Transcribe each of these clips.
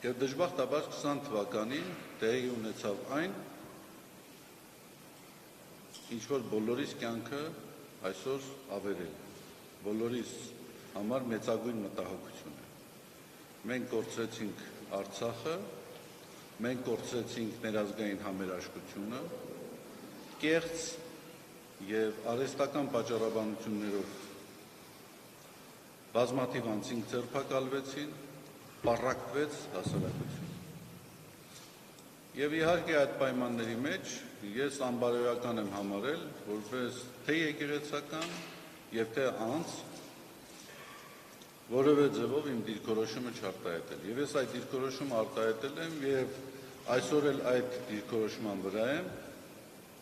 Եվ դժբախտաբար 20 թվականին տեղի ունեցավ այն, ինչ որ բոլորիս կյանքը այսօր ավերել, բոլորիս համար մեծագույն մտահոգություն է։ Մենք կորցրեցինք Արցախը, մենք կորցրեցինք ներազգային համերաշխությունը, կեղծ եւ արհեստական պատճառաբանություններով բազմաթիվ անձինք ձերբակալվեցին, պառակտվեց հասարակություն։ Եվ իհարկե այդ պայմանների մեջ ես անբարոյական եմ համարել, որպես թե եկեղեցական եւ թե անձ որևէ ձևով իմ դիրքորոշումը չարտահայտել։ Եվ ես այդ դիրքորոշումը արտահայտել եմ եւ այսօր էլ այդ դիրքորոշման վրա եմ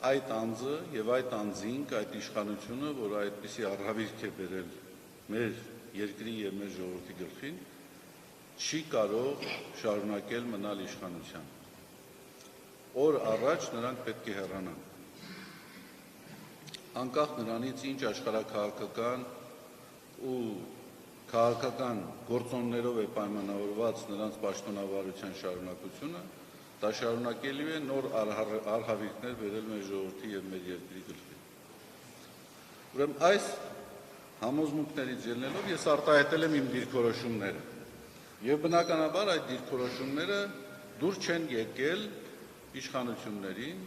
այդ անձը եւ այդ անձինք, այդ իշխանությունը, որը այդպիսի առհավիրք է բերել մեր երկրի եւ մեր ժողովրդի գլխին, չի կարող շարունակել մնալ իշխանության։ Օր առաջ նրանք պետք է հեռանան։ Անկախ նրանից ինչ աշխարհաքաղաքական ու քաղաքական գործոններով է պայմանավորված նրանց պաշտոնավարության շարունակությունը, դա շարունակելու է նոր արհավիրքներ բերել մեր ժողովրդի եւ մեր երկրի գլխին։ Ուրեմն այս համոզմունքներից ելնելով ես արտահայտել եմ իմ դիրքորոշումները եւ բնականաբար այդ դիրքորոշումները դուր չեն եկել իշխանություններին